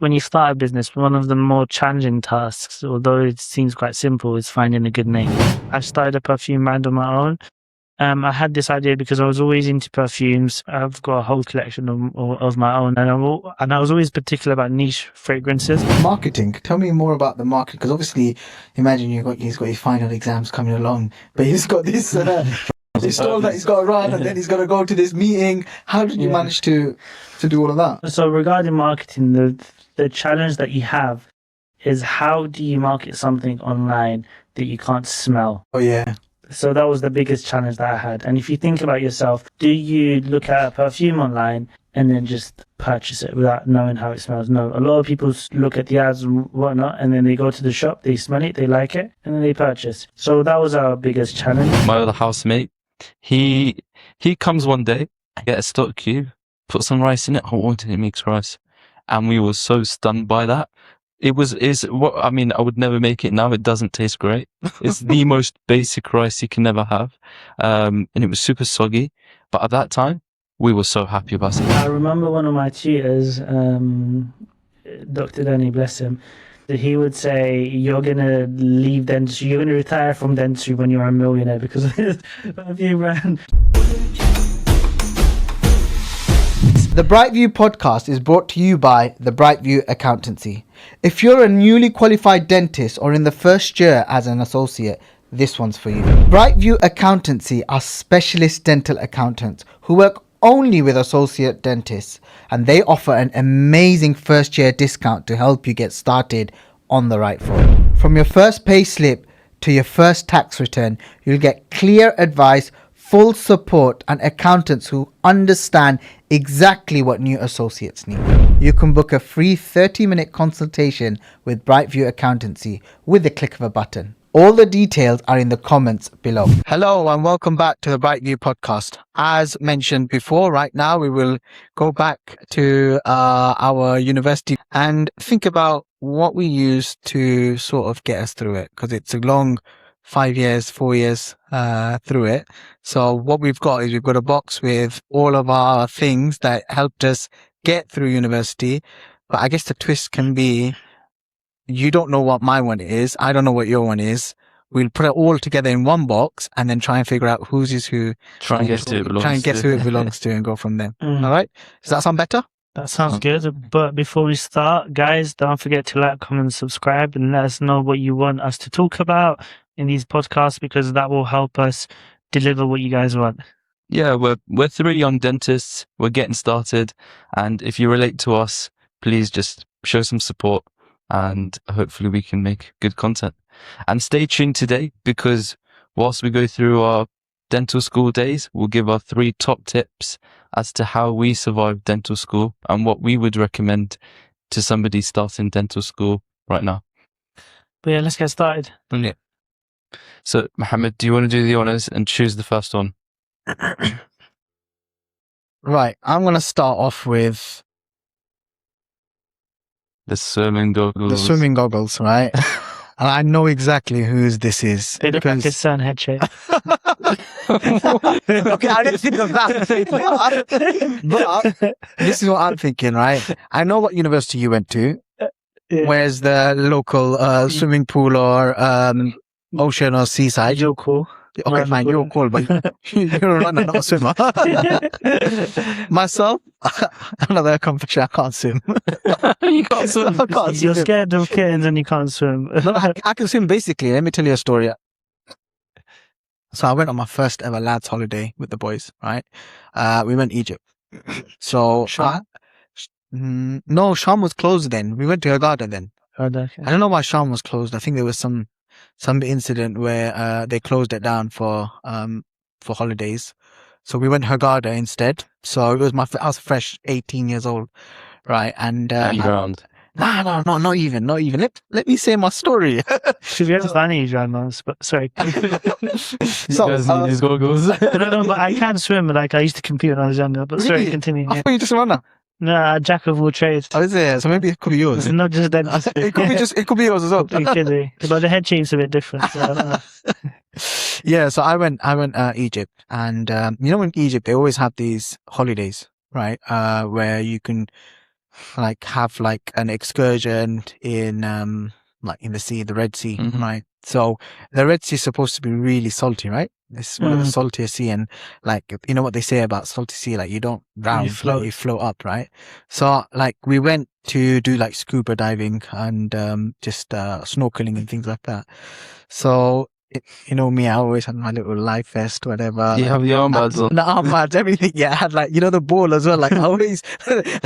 when you start a business, one of the more challenging tasks, although it seems quite simple, is finding a good name. I started a perfume brand on my own. I had this idea because I was always into perfumes. I've got a whole collection of my own, and I was always particular about niche fragrances. Marketing. Tell me more about the market, because obviously, imagine he's got his final exams coming along, but he's got this stall that he's got to run, and then he's got to go to this meeting. How did you manage to do all of that? So regarding marketing, the challenge that you have is, how do you market something online that you can't smell? Oh yeah. So that was the biggest challenge that I had. And if you think about yourself, do you look at a perfume online and then just purchase it without knowing how it smells? No. A lot of people look at the ads and whatnot, and then they go to the shop, they smell it, they like it, and then they purchase. So that was our biggest challenge. My other housemate, he comes one day, get a stock cube, put some rice in it, hot water, and he makes rice. And we were so stunned by that. I would never make it now. It doesn't taste great. It's the most basic rice you can never have. And it was super soggy. But at that time, we were so happy about it. I remember one of my tutors, Dr. Danny, bless him, that he would say, you're going to leave dentistry, you're going to retire from dentistry when you're a millionaire because of this perfume brand. The Brightview Podcast is brought to you by the Brightview Accountancy. If you're a newly qualified dentist or in the first year as an associate, this one's for you. Brightview Accountancy are specialist dental accountants who work only with associate dentists, and they offer an amazing first year discount to help you get started on the right foot. From your first pay slip to your first tax return, you'll get clear advice, full support, and accountants who understand exactly what new associates need. You can book a free 30-minute consultation with Brightview Accountancy with the click of a button. All the details are in the comments below. Hello and welcome back to the Brightview Podcast. As mentioned before, right now we will go back to our university and think about what we use to sort of get us through it, because it's a long 4 years through it. So what we've got is we've got a box with all of our things that helped us get through university. But I guess the twist can be, you don't know what my one is, I don't know what your one is. We'll put it all together in one box and then try and figure out whose is who. Try and guess who it belongs to and go from there. All right? Does that sound better? That sounds good. But before we start, guys, don't forget to like, comment, and subscribe, and let us know what you want us to talk about in these podcasts, because that will help us deliver what you guys want. Yeah, we're 3 young dentists. We're getting started. And if you relate to us, please just show some support, and hopefully we can make good content. And stay tuned today, because whilst we go through our dental school days, we'll give our 3 top tips as to how we survived dental school and what we would recommend to somebody starting dental school right now. But yeah, let's get started. Yeah. So, Mohammed, do you want to do the honors and choose the first one? Right, I'm going to start off with the swimming goggles, right? And I know exactly whose this is. They look like his son head shape. Okay, I didn't think of that. But this is what I'm thinking, right? I know what university you went to. Yeah. Where's the local swimming pool or ocean or seaside? You're cool. Okay, fine, you're cool, but you're a runner, not a swimmer. Myself, another confession, I can't swim. You can't swim. You're scared of kittens and you can't swim. No, I can swim basically. Let me tell you a story. So I went on my first ever lads holiday with the boys, right? We went Egypt. So no, Sham was closed then. We went to Hurghada then. Okay. I don't know why Sham was closed. I think there was some incident where they closed it down for holidays. So we went Hurghada instead. So it was I was fresh 18 years old, right? And drowned. No, not even. Let me say my story. To be honest, I need drown once, but sorry. So need his goggles. No, but I can swim. Like I used to compete when I was younger. But sorry, Really? continue. I thought you just a runner. No, jack of all trades. Oh, is it? So maybe it could be yours. It's not just that. It could be yours as well. It could be. But the head shape's a bit different. So I don't know. Yeah, so I went Egypt, and you know in Egypt they always have these holidays, right? Where you can like have like an excursion in like in the sea, the Red Sea, Mhm. right? So the Red Sea is supposed to be really salty, right? It's one of the saltiest sea, and like you know what they say about salty sea, like you don't drown, like you float up, right? So like we went to do like scuba diving and just snorkeling and things like that. So you know me, I always had my little life vest, whatever. You like, have the armbands on. the armbands, everything. Yeah, I had like, you know, the ball as well. Like I always, the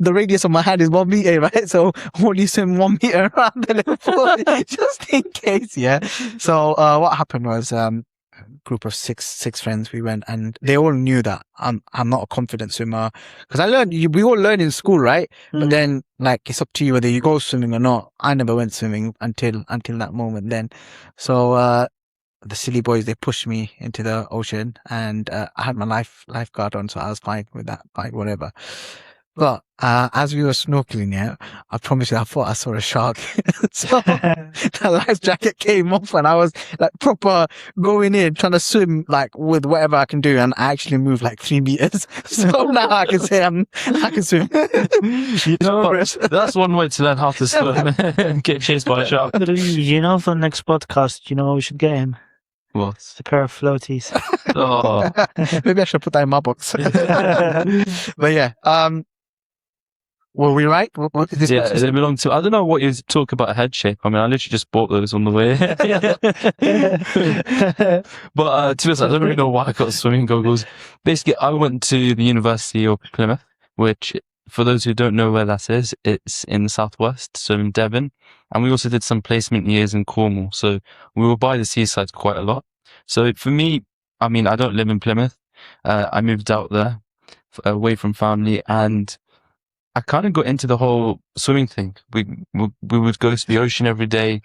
radius of my hand is 1 meter, right? So I only swim 1 meter around the little pool just in case. Yeah. So what happened was group of six friends, we went, and they all knew that I'm not a confident swimmer, because I learned, we all learn in school, right? But then like it's up to you whether you go swimming or not. I never went swimming until that moment then. So the silly boys, they pushed me into the ocean, and I had my lifeguard on, so I was fine with that, fine, whatever. But as we were snorkeling, yeah, I promise you, I thought I saw a shark. So the life jacket came off, and I was like proper going in, trying to swim like with whatever I can do, and I actually moved like 3 meters. So now I can say I can swim. You know, that's one way to learn how to swim and get chased by a shark. You know, for the next podcast, you know, we should get him What? a pair of floaties. Oh. Maybe I should put that in my box. But yeah, were we right? What is this? Yeah, they belong to. I don't know what you talk about head shape. I mean, I literally just bought those on the way. But to be honest, I don't really know why I got swimming goggles. Basically, I went to the University of Plymouth, which, for those who don't know where that is, it's in the southwest, so in Devon. And we also did some placement years in Cornwall, so we were by the seaside quite a lot. So for me, I mean, I don't live in Plymouth. I moved out there, away from family, and I kind of got into the whole swimming thing. We would go to the ocean every day,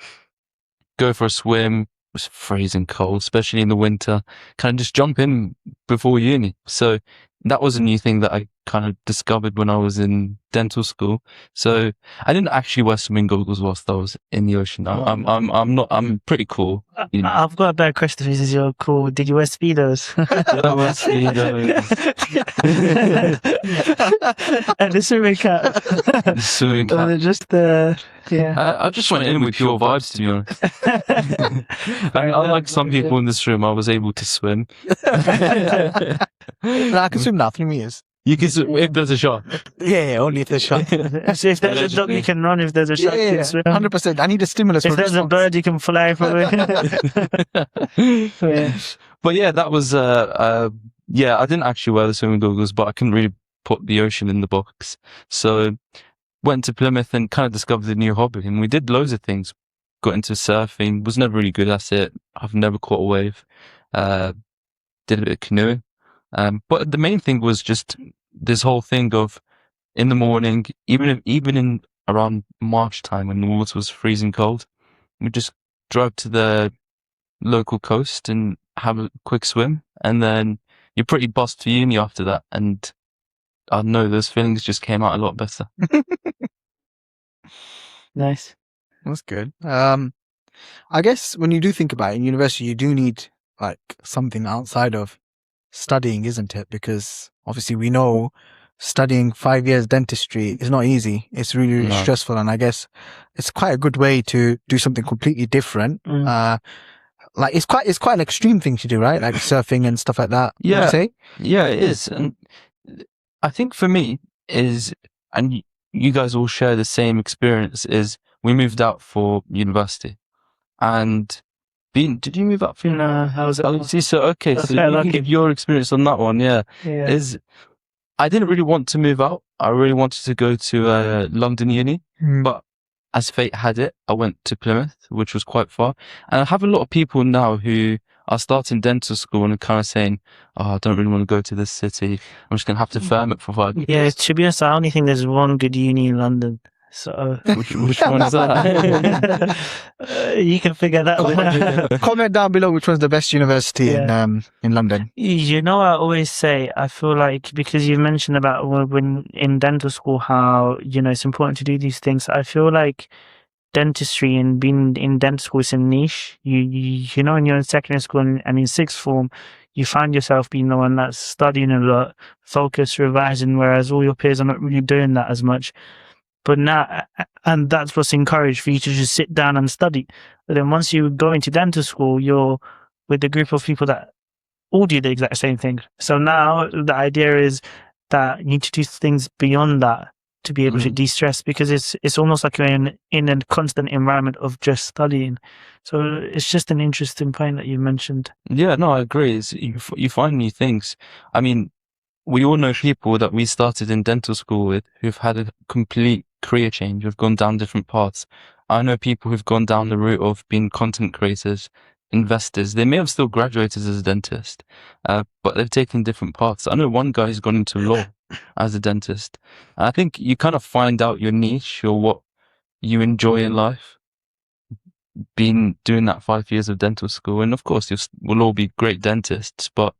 go for a swim. It was freezing cold, especially in the winter. Kind of just jump in before uni. So that was a new thing that I kind of discovered when I was in dental school. So I didn't actually wear swimming goggles whilst I was in the ocean. I'm pretty cool. You know. I've got a better question for you since you're cool. Did you wear Speedos? I wear Speedos. And the swimming cap. The swimming cap. Just yeah. I just went in with pure vibes, to be honest. Unlike some people in this room, I was able to swim. No, I can swim now, 3 meters. You can swim if there's a shark. Yeah, only if there's a shark. So if there's a dog, you can run. If there's a shark, you can swim. 100%. I need a stimulus. If for there's a response. bird, you can fly from it. Yeah. But yeah, that was yeah, I didn't actually wear the swimming goggles, but I couldn't really put the ocean in the box. So went to Plymouth and kind of discovered a new hobby, and we did loads of things. Got into surfing, was never really good at it. I've never caught a wave. Did a bit of canoeing. But the main thing was just this whole thing of in the morning, even in around March time when the water was freezing cold, we just drove to the local coast and have a quick swim, and then you're pretty buzzed for uni after that. And I don't know, those feelings just came out a lot better. Nice. That's good. I guess when you do think about it, in university, you do need like something outside of studying, isn't it? Because obviously we know studying 5 years dentistry is not easy. It's really, really No. stressful. And I guess it's quite a good way to do something completely different. Like it's quite an extreme thing to do, right? Like surfing and stuff like that. would you Yeah. say? Yeah, it is. And I think for me is, and you guys all share the same experience, is we moved out for university. And did you move out for No, I was. Oh, see, so okay, so you fair can lucky. give your experience on that one. Yeah, Yeah. is I didn't really want to move out. I really wanted to go to London uni, but as fate had it, I went to Plymouth, which was quite far. And I have a lot of people now who are starting dental school and are kind of saying, "Oh, I don't really want to go to this city. I'm just gonna have to firm it for 5 years." Yeah, to be honest, I only think there's one good uni in London. So Which one is that? you can figure that one out. Comment down below which one's the best university in London. You know, I always say, I feel like, because you mentioned about when in dental school, how, you know, it's important to do these things. I feel like dentistry and being in dental school is a niche. You know, when you're in secondary school and in sixth form, you find yourself being the one that's studying a lot, focused, revising, whereas all your peers are not really doing that as much. But now, and that's what's encouraged for you to just sit down and study. But then once you go into dental school, you're with a group of people that all do the exact same thing. So now the idea is that you need to do things beyond that to be able to de-stress, because it's almost like you're in a constant environment of just studying. So it's just an interesting point that you mentioned. Yeah, no, I agree. You find new things. I mean, we all know people that we started in dental school with who've had a complete career change, who've gone down different paths. I know people who've gone down the route of being content creators, investors. They may have still graduated as a dentist, but they've taken different paths. I know one guy who's gone into law as a dentist. I think you kind of find out your niche or what you enjoy in life, doing that 5 years of dental school. And of course, we'll all be great dentists, but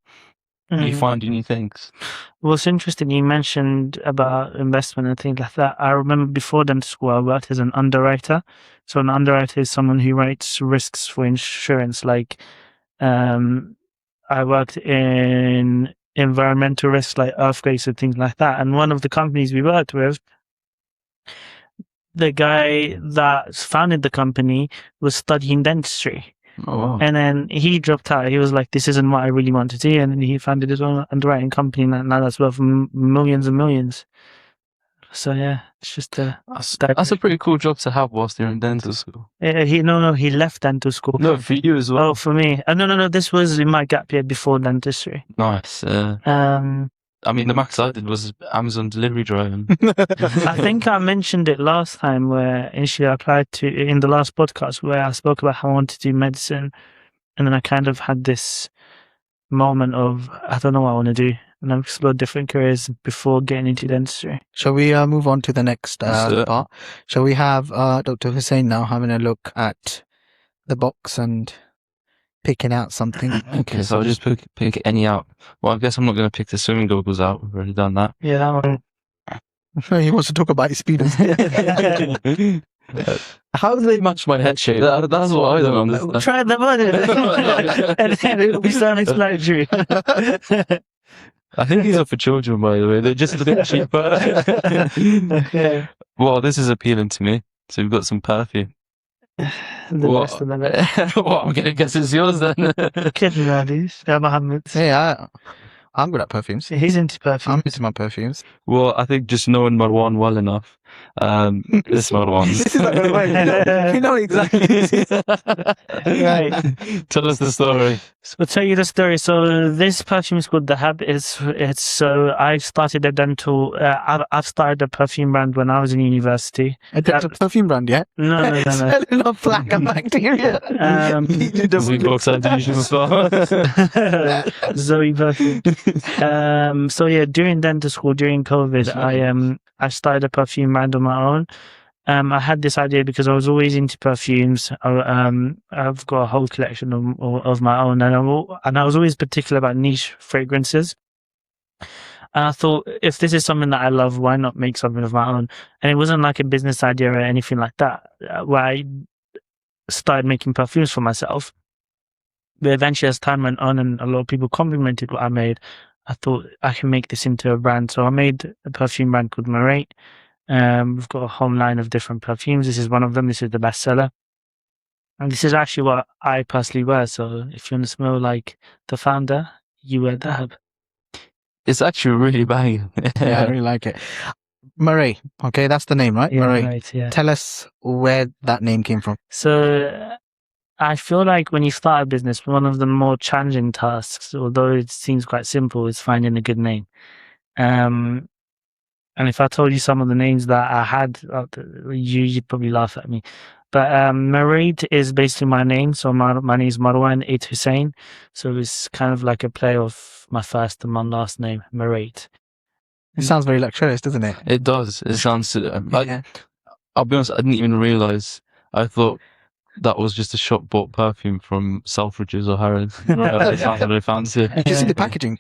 you find new things. Well, it's interesting you mentioned about investment and things like that. I remember before dental school, I worked as an underwriter. So an underwriter is someone who writes risks for insurance. Like, I worked in environmental risks like earthquakes and things like that. And one of the companies we worked with, the guy that founded the company was studying dentistry. Oh, wow. And then he dropped out. He was like, this isn't what I really want to do. And then he founded his own underwriting company. And now that's worth millions and millions. So yeah, it's just that's a pretty cool job to have whilst you're in dental school. He left dental school. No, for you as well. Oh, for me. No. This was in my gap year before dentistry. Nice. I mean, the max I did was Amazon delivery driving. I think I mentioned it last time where initially I applied in the last podcast where I spoke about how I wanted to do medicine. And then I kind of had this moment of, I don't know what I want to do. And I've explored different careers before getting into dentistry. Shall we move on to the next part? Shall we have Dr. Hussein now having a look at the box and picking out something? Okay, so I'll just pick any out. Well, I guess I'm not going to pick the swimming goggles out. We've already done that. Yeah, that one. He wants to talk about his speeders. How do they match my head shape? That's what I don't understand. Try them on and then it'll be self-explanatory. I think these are for children, by the way. They're just a bit cheaper. Okay. Well, this is appealing to me. So we've got some perfume. Rest of them. Well, I'm going to guess it's yours then. Kidding around these. Yeah, Mohammed. Yeah, I'm good at perfumes. He's into perfume. I'm into my perfumes. Well, I think just knowing Marwan well enough, this Marwan. This is not going to work. You know exactly. Right. Tell us the story. So I'll tell you the story. So this perfume is called The Hub. So I started I've started a perfume brand when I was in university. A perfume brand, yeah? No. Selling off plaque and bacteria. We got sanitation as well. Zoe perfume. So yeah, during dental school, during COVID, I started a perfume brand on my own. I had this idea because I was always into perfumes. I've got a whole collection of my own, and I was always particular about niche fragrances. And I thought, if this is something that I love, why not make something of my own? And it wasn't like a business idea or anything like that, where I started making perfumes for myself. But eventually, as time went on and a lot of people complimented what I made, I thought I can make this into a brand. So I made a perfume brand called Marate. We've got a whole line of different perfumes. This is one of them. This is the bestseller. And this is actually what I personally wear. So if you want to smell like the founder, you wear The Hub. It's actually really banging. Yeah, I really like it. Marie, okay, that's the name, right? Yeah, Marie. right, yeah. Tell us where that name came from. So I feel like when you start a business, one of the more challenging tasks, although it seems quite simple, is finding a good name. And if I told you some of the names that I had, you'd probably laugh at me. But Marate is basically my name. So my name is Marwan It Hussein. So it's kind of like a play of my first and my last name, Marate. It sounds very luxurious, doesn't it? It does. It sounds like, Yeah. I'll be honest, I didn't even realise. I thought that was just a shop bought perfume from Selfridges or Harrods. It sounds really fancy. Did you see the packaging?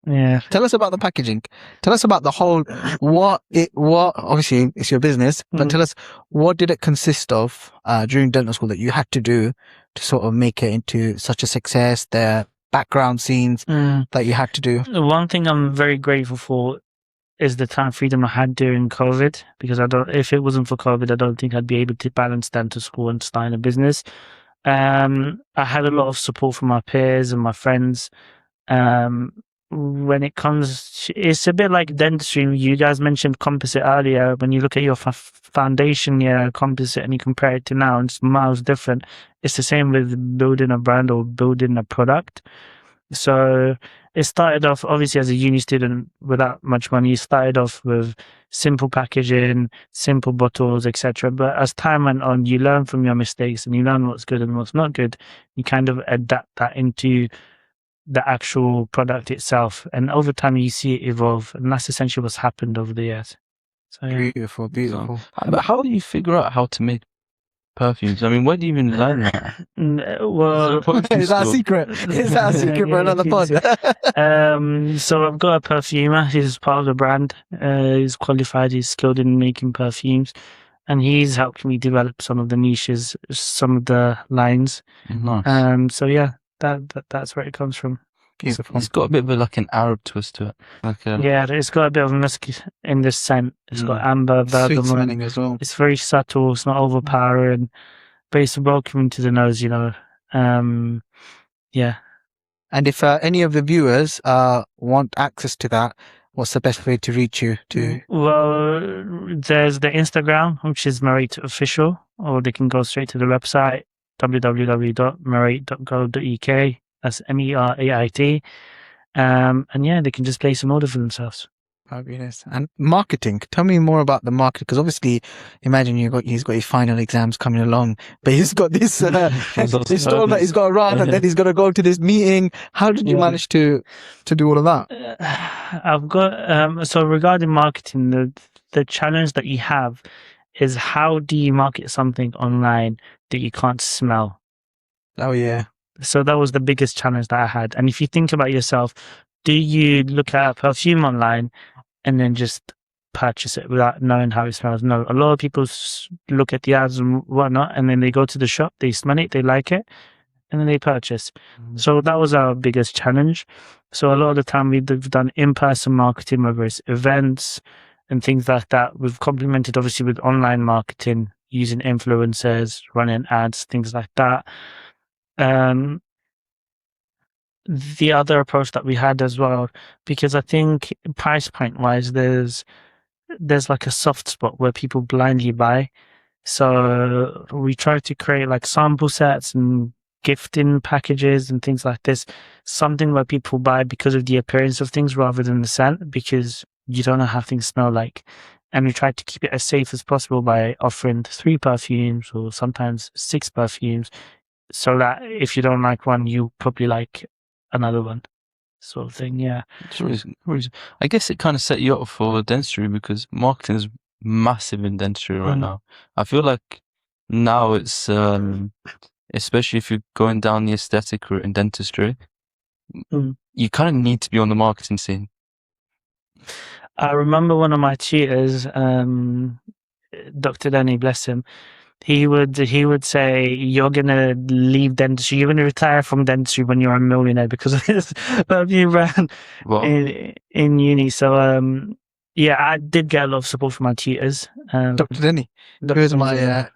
Yeah. Tell us about the packaging. Tell us about the whole, what obviously it's your business, but tell us, what did it consist of during dental school that you had to do to sort of make it into such a success? The background scenes Mm. that you had to do? One thing I'm very grateful for is the time freedom I had during COVID, because if it wasn't for COVID, I don't think I'd be able to balance dental school and starting a business. I had a lot of support from my peers and my friends. When it comes, it's a bit like dentistry. You guys mentioned composite earlier. When you look at your foundation year composite and you compare it to now, it's miles different. It's the same with building a brand or building a product. So it started off obviously as a uni student without much money. You started off with simple packaging, simple bottles, etc. But as time went on, you learn from your mistakes and you learn what's good and what's not good. You kind of adapt that into the actual product itself, and over time you see it evolve, and that's essentially what's happened over the years. So yeah. Beautiful. But how do you figure out how to make perfumes? I mean, where do you even learn that? Well, Is that a secret? Is that a secret for another pod? So I've got a perfumer. He's part of the brand. He's qualified. He's skilled in making perfumes, and he's helped me develop some of the niches, some of the lines. Nice. So yeah, that's where it comes from. Beautiful. It's got a bit of an Arab twist to it. Yeah, it's got a bit of musk in the scent. It's got amber, Sweet bergamot. smelling as well. It's very subtle. It's not overpowering, but it's welcoming to the nose. Yeah. And if any of the viewers want access to that, what's the best way to reach you? Well, there's the Instagram, which is Merit Official, or they can go straight to the website www.merit.co.uk. That's MERAIT. And yeah, they can just place an order for themselves. Fabulous. And marketing. Tell me more about the market, because obviously, imagine he's got his final exams coming along, but he's got this this stall that he's got to run, and then he's got to go to this meeting. How did you manage to do all of that? I've got so regarding marketing, the challenge that you have is how do you market something online that you can't smell? Oh yeah. So that was the biggest challenge that I had. And if you think about yourself, do you look at a perfume online and then just purchase it without knowing how it smells? No. A lot of people look at the ads and whatnot, and then they go to the shop, they smell it, they like it, and then they purchase. So that was our biggest challenge. So a lot of the time we've done in-person marketing, whether it's events and things like that. We've complemented obviously with online marketing, using influencers, running ads, things like that. The other approach that we had as well, because I think price point wise, there's like a soft spot where people blindly buy. So we try to create like sample sets and gifting packages and things like this, something where people buy because of the appearance of things rather than the scent, because you don't know how things smell like. And we try to keep it as safe as possible by offering 3 perfumes or sometimes 6 perfumes, so that if you don't like one, you probably like another one, sort of thing. Yeah. I guess it kind of set you up for dentistry, because marketing is massive in dentistry right now. I feel like now it's, especially if you're going down the aesthetic route in dentistry, you kind of need to be on the marketing scene. I remember one of my tutors, Dr. Danny, bless him, he would say, you're going to leave dentistry, you're going to retire from dentistry when you're a millionaire because of this perfume brand in uni. So, yeah, I did get a lot of support from my tutors. Dr. Denny, who's my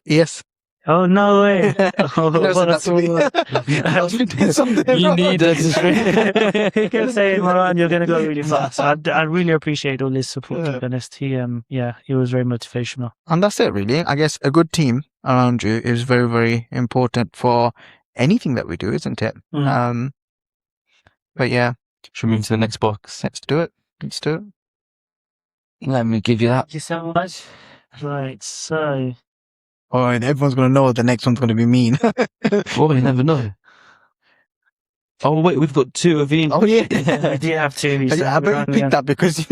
yes. Oh, no way. You need dentistry. He kept saying, Marwan, you're going to go really fast. I really appreciate all his support, to be honest. He was very motivational. And that's it, really. I guess a good team around you is very, very important for anything that we do, isn't it? But yeah. Should we move to the next box? Let's do it. Let me give you that. Thank you so much. Right, so... Oh, and everyone's going to know the next one's going to be mean. Well, you never know. Oh, wait, we've got 2 of each. Oh, yeah. We do have 2 of each. I bet you picked that because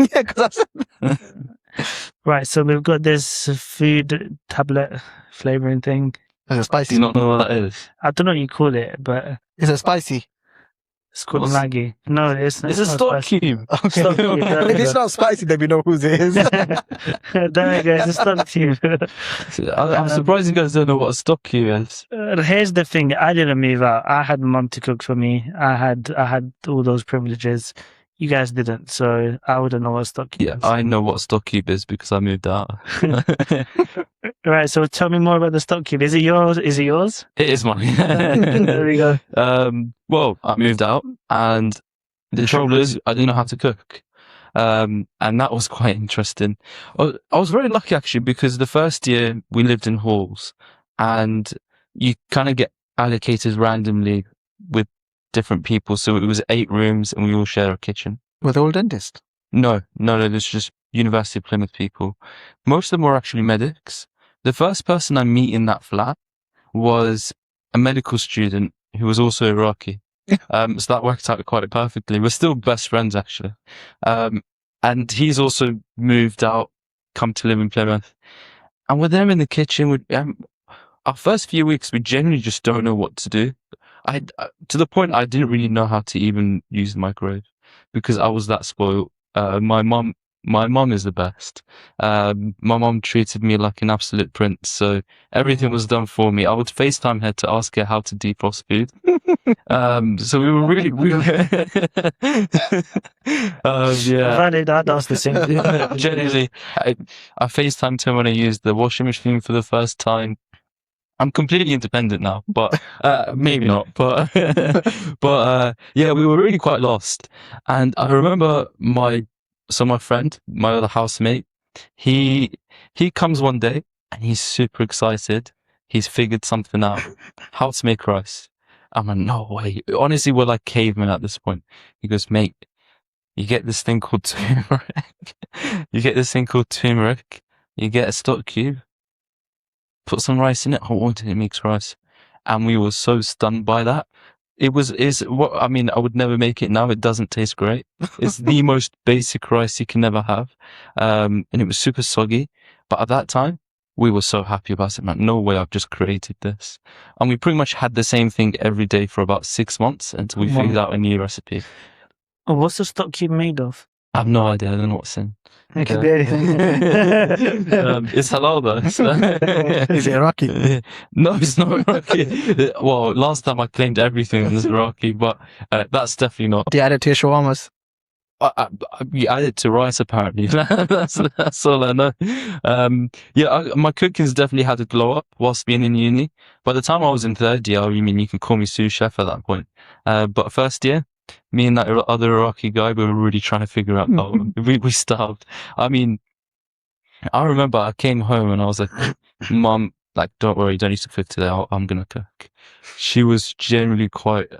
Right, so we've got this food tablet flavouring thing. Is it spicy? Do you not know what that is? I don't know what you call it, but... Is it spicy? It's called What's- Maggie. No, it's It's a not stock spicy. cube. Okay. Stock cube, there we If it's go. not spicy, then we know whose it is. There we go. It's a stock cube. I'm surprised you guys don't know what a stock cube is. Here's the thing. I didn't move out. I had mum to cook for me. I had all those privileges. You guys didn't, so I wouldn't know what stock cube Yeah, is. I know what stock cube is because I moved out. Right, so tell me more about the stock cube. Is it yours? Is it yours? It is mine. There we go. Well, I moved out, and the trouble is, I didn't know how to cook. And that was quite interesting. I was very lucky actually because the first year we lived in halls, and you kind of get allocated randomly with different people. So it was 8 rooms, and we all share a kitchen. Were they all dentists? No, there's just University of Plymouth people. Most of them were actually medics. The first person I meet in that flat was a medical student who was also Iraqi. So that worked out quite perfectly. We're still best friends, actually. And he's also moved out, come to live in Plymouth. And with them in the kitchen, our first few weeks, we generally just don't know what to do. To the point I didn't really know how to even use the microwave because I was that spoiled. My mum is the best. My mum treated me like an absolute prince, so everything was done for me. I would FaceTime her to ask her how to defrost food. So we were really, yeah. Valid, I'd ask the same thing. Generally, I FaceTimed her when I used the washing machine for the first time. I'm completely independent now, but maybe not. But yeah, we were really quite lost. And I remember my friend, my other housemate, he comes one day and he's super excited. He's figured something out, how to make rice. I'm like, no way. Honestly, we're like cavemen at this point. He goes, mate, you get this thing called turmeric. You get a stock cube. Put some rice in it, hot water, and it makes rice. And we were so stunned by that. I would never make it now. It doesn't taste great. It's the most basic rice you can never have. And it was super soggy. But at that time, we were so happy about it. Man, no way, I've just created this. And we pretty much had the same thing every day for about 6 months until we figured out a new recipe. Oh, what's the stock cube made of? I have no idea. I don't know what's in. It could be anything. It's halal though. So. Is it Iraqi? No, it's not Iraqi. Well, last time I claimed everything was Iraqi, but that's definitely not. Do you add it to your shawarmas? You add it to rice apparently. That's all I know. My cooking's definitely had a glow up whilst being in uni. By the time I was in 3rd year, you can call me sous chef at that point. But first year, me and that other Iraqi guy, we were really trying to figure out how we starved. I mean, I remember I came home and I was like, Mum, like, don't worry, you don't need to cook today. I'm going to cook. She was generally quite,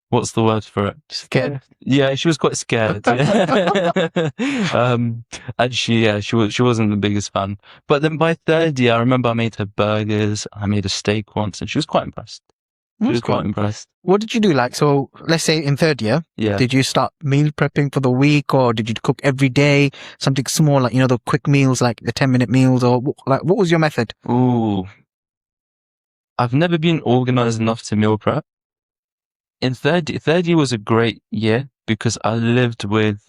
what's the word for it? Scared. Yeah, she was quite scared. And she wasn't the biggest fan. But then by 3rd year, I remember I made her burgers. I made a steak once and she was quite impressed. She was quite impressed. What did you do? Like, so let's say in 3rd year, Yeah. did you start meal prepping for the week, or did you cook every day? Something small, like, the quick meals, like the 10-minute meals, or like, what was your method? Ooh. I've never been organized enough to meal prep. In third year was a great year because I lived with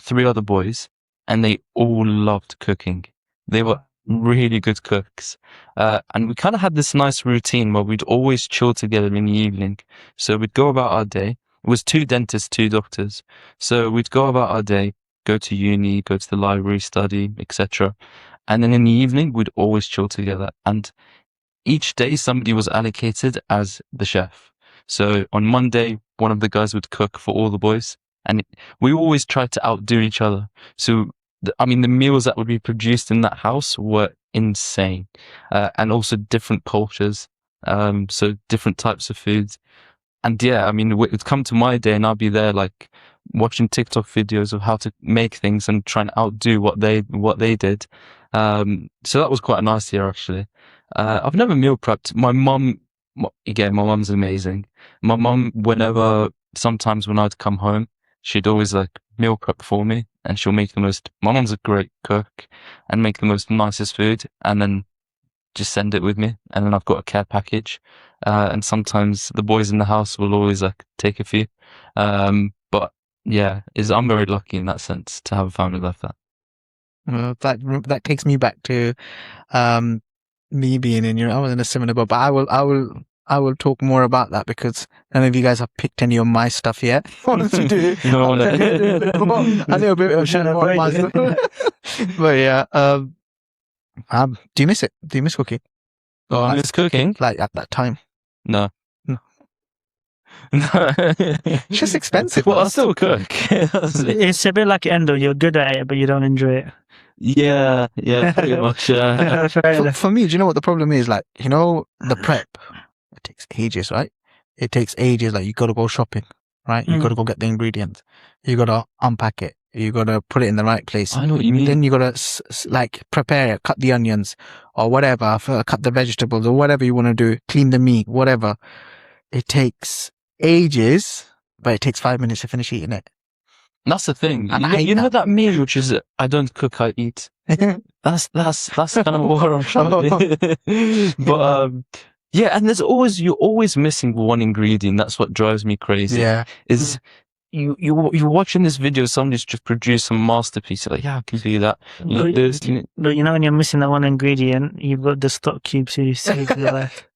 3 other boys and they all loved cooking. They were really good cooks. And we kind of had this nice routine where we'd always chill together in the evening. So we'd go about our day. It was 2 dentists, 2 doctors. So we'd go about our day, go to uni, go to the library, study, etc. And then in the evening, we'd always chill together. And each day somebody was allocated as the chef. So on Monday, one of the guys would cook for all the boys. And we always tried to outdo each other. So the meals that would be produced in that house were insane, and also different cultures, so different types of foods. And yeah, it would come to my day and I'd be there like watching TikTok videos of how to make things and trying to outdo what they did. So that was quite a nice year actually. I've never meal prepped. My mum's amazing. My mum, sometimes when I'd come home, she'd always like meal prep for me, and she'll make my mum's a great cook and make the most nicest food, and then just send it with me, and then I've got a care package. And sometimes the boys in the house will always like take a few. But yeah, I'm very lucky in that sense to have a family like that. That takes me back to me being in I was in a similar boat, but I will talk more about that because none of you guys have picked any of my stuff yet. Honestly, do. No, no. I know a bit of my stuff. But yeah, do you miss it? Do you miss cooking? Oh, I miss cooking. Like at that time? No. No. No. It's just expensive. Well, I still cook. It's a bit like Endo. You're good at it, but you don't enjoy it. Yeah, pretty much. For me, do you know what the problem is? Like, the prep, it takes ages, right? It takes ages. Like, you got to go shopping, right? You got to go get the ingredients. You got to unpack it. You got to put it in the right place. I know what you mean. Then you got to like prepare it, cut the onions or whatever, cut the vegetables or whatever you want to do, clean the meat, whatever. It takes ages, but it takes 5 minutes to finish eating it. That's the thing. And You know that meme which is I don't cook, I eat. That's kind of what I'm trying to do. But yeah, and you're always missing one ingredient. That's what drives me crazy. Yeah. Is you're watching this video, somebody's just produced some masterpiece. You're like, yeah, I can do that. But when you're missing that one ingredient, you've got the stock cube to save your life.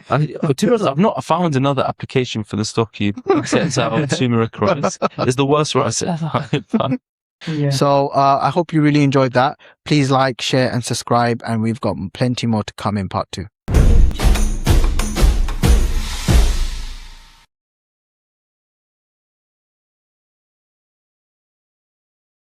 To be honest, I've not found another application for the stock cube except our turmeric rice. It's the worst rice ever. Yeah. So I hope you really enjoyed that. Please like, share and subscribe, and we've got plenty more to come in part 2.